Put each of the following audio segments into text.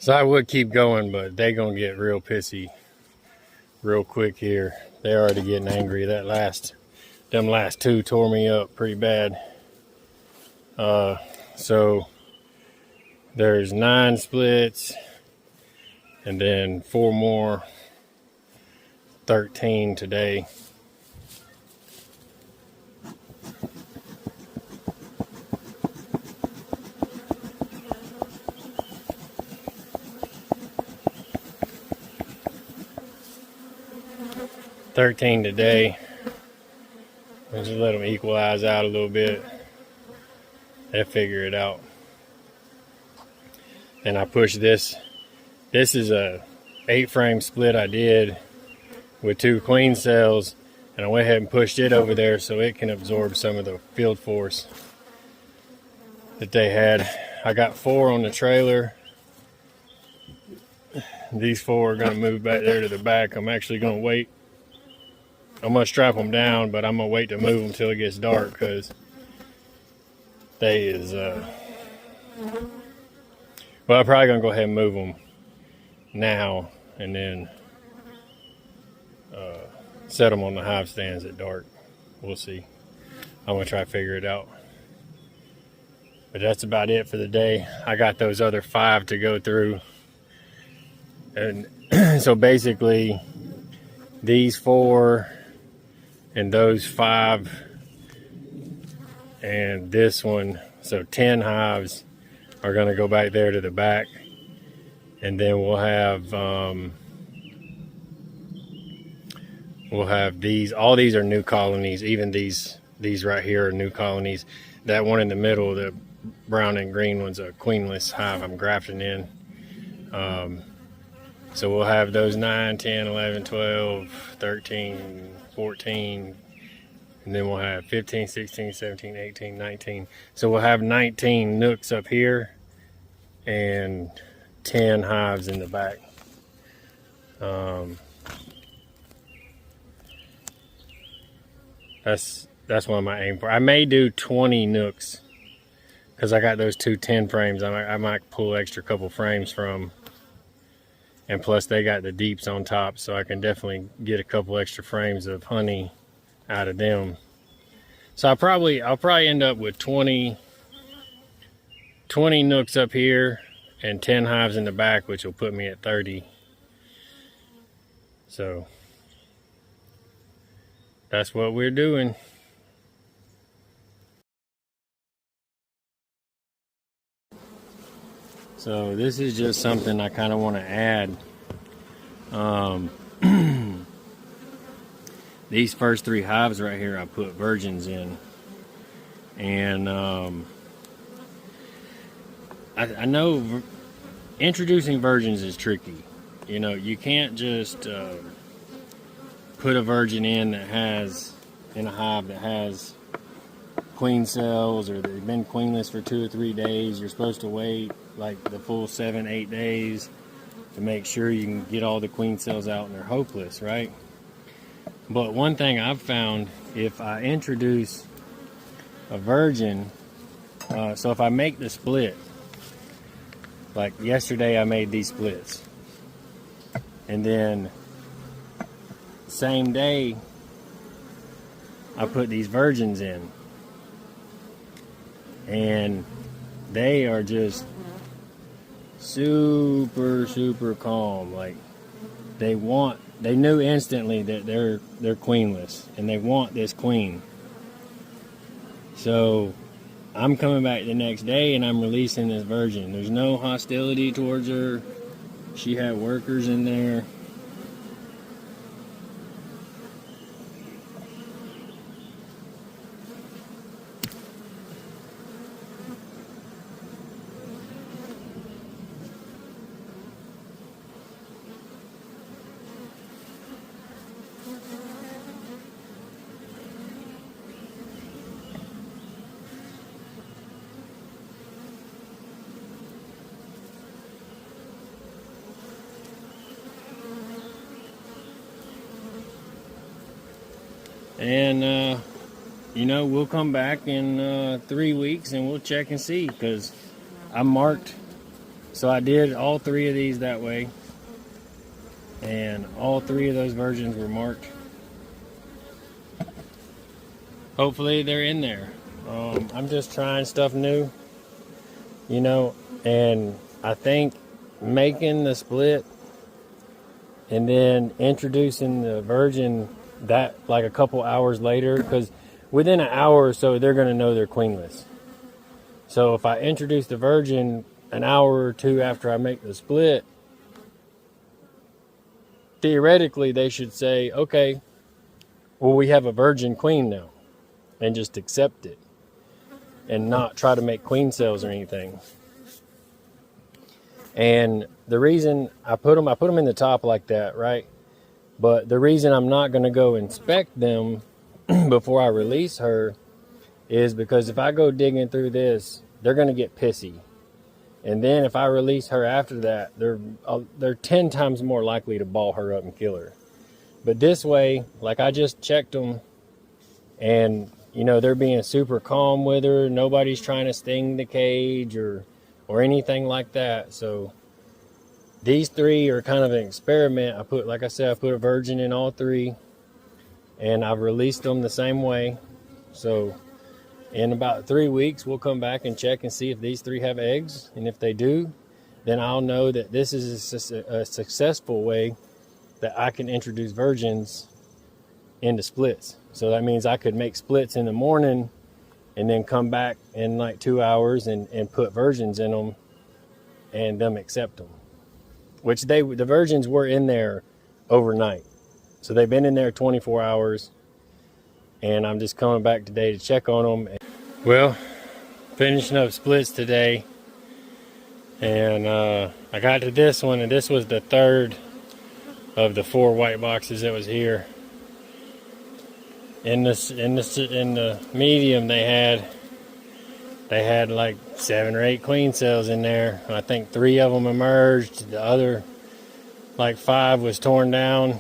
So I would keep going, but they gonna get real pissy real quick here. They're already getting angry. Them last two tore me up pretty bad. So there's 9 splits, and then 4 more, 13 today. Today. We'll just let them equalize out a little bit. They'll figure it out. And I push this. This is a 8-frame split I did with 2 queen cells, and I went ahead and pushed it over there so it can absorb some of the field force that they had. I got 4 on the trailer. These 4 are going to move back there to the back. I'm actually going to wait. I'm going to strap them down, but I'm going to wait to move them until it gets dark, because they is, well, I'm probably going to go ahead and move them now and then set them on the hive stands at dark. We'll see. I'm going to try to figure it out. But that's about it for the day. I got those other 5 to go through. And so basically, these 4 and those 5 and this one, so 10 hives are going to go back there to the back, and then we'll have these. All these are new colonies. Even these right here are new colonies. That one in the middle, the brown and green one's a queenless hive I'm grafting in. So we'll have those 9, 10, 11, 12, 13, 14, and then we'll have 15, 16, 17, 18, 19. So we'll have 19 nooks up here and 10 hives in the back. That's what I'm aiming for. I may do 20 nooks because I got those 2 10 frames. I might pull extra couple frames from. And plus they got the deeps on top, so I can definitely get a couple extra frames of honey out of them. So I'll probably end up with 20 nooks up here and 10 hives in the back, which will put me at 30. So that's what we're doing. So this is just something I kind of want to add. These first 3 hives right here, I put virgins in, and I know introducing virgins is tricky. You know, you can't just put a virgin in a hive that has queen cells, or they've been queenless for 2 or 3 days. You're supposed to wait like the full 7-8 days to make sure you can get all the queen cells out, and they're hopeless, right? But one thing I've found, if I introduce a virgin, so if I make the split, like yesterday I made these splits, and then same day I put these virgins in, and they are just super calm. Like they knew instantly that they're queenless and they want this queen. So I'm coming back the next day and I'm releasing this virgin. There's no hostility towards her. She had workers in there. And you know, we'll come back in 3 weeks and we'll check and see, because I marked So I did all 3 of these that way, and all 3 of those virgins were marked. Hopefully they're in there. I'm just trying stuff new, you know, and I think making the split and then introducing the virgin that like a couple hours later, because within an hour or so they're going to know they're queenless. So if I introduce the virgin an hour or 2 after I make the split, theoretically they should say, okay, well, we have a virgin queen now, and just accept it and not try to make queen cells or anything. And the reason I put them in the top like that, right? But the reason I'm not going to go inspect them before I release her is because if I go digging through this, they're going to get pissy. And then if I release her after that, they're 10 times more likely to ball her up and kill her. But this way, like I just checked them, and you know, they're being super calm with her. Nobody's trying to sting the cage or anything like that. So these 3 are kind of an experiment. I put a virgin in all 3, and I've released them the same way. So in about 3 weeks, we'll come back and check and see if these 3 have eggs. And if they do, then I'll know that this is a successful way that I can introduce virgins into splits. So that means I could make splits in the morning and then come back in like 2 hours and put virgins in them and them accept them. Which the virgins were in there overnight. So they've been in there 24 hours, and I'm just coming back today to check on them. Well, finishing up splits today, and I got to this one, and this was the 3rd of the 4 white boxes that was here. In the medium, they had like 7 or 8 queen cells in there. I think 3 of them emerged. The other like 5 was torn down.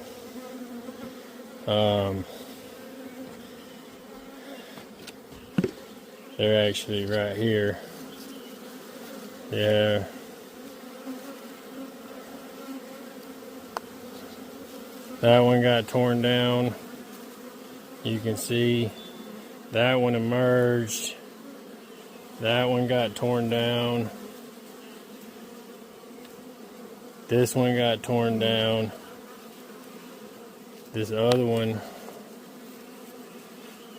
They're actually right here. Yeah. That one got torn down. You can see that one emerged. That one got torn down. This one got torn down. This other one,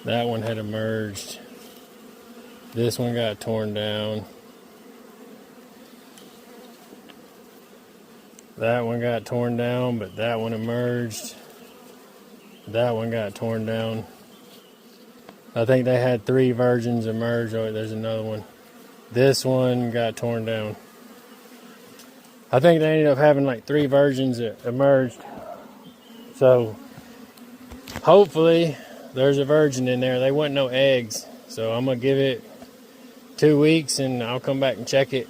that one had emerged. This one got torn down. That one got torn down, but that one emerged. That one got torn down. I think they had 3 virgins emerge. Oh, there's another one. This one got torn down. I think they ended up having like 3 virgins that emerged. So hopefully there's a virgin in there. They wasn't no eggs. So I'm going to give it 2 weeks and I'll come back and check it.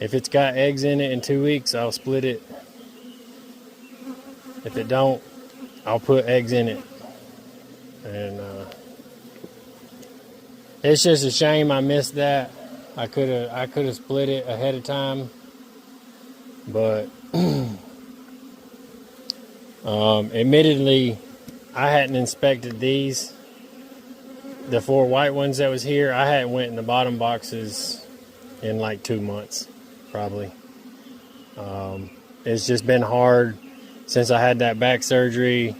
If it's got eggs in it in 2 weeks, I'll split it. If it don't, I'll put eggs in it. And it's just a shame I missed that. I could have split it ahead of time. But admittedly, I hadn't inspected these. The 4 white ones that was here, I hadn't went in the bottom boxes in like 2 months, probably. It's just been hard since I had that back surgery.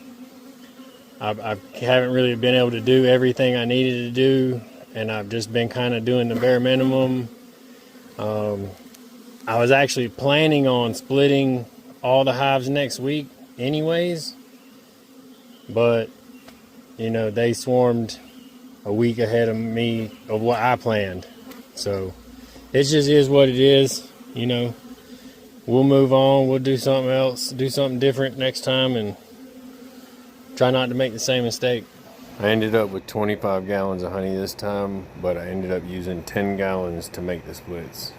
I haven't really been able to do everything I needed to do, and I've just been kind of doing the bare minimum. I was actually planning on splitting all the hives next week anyways, but you know, they swarmed a week ahead of me of what I planned. So it just is what it is, you know. We'll move on, we'll do something else, do something different next time, and try not to make the same mistake. I ended up with 25 gallons of honey this time, but I ended up using 10 gallons to make the splits.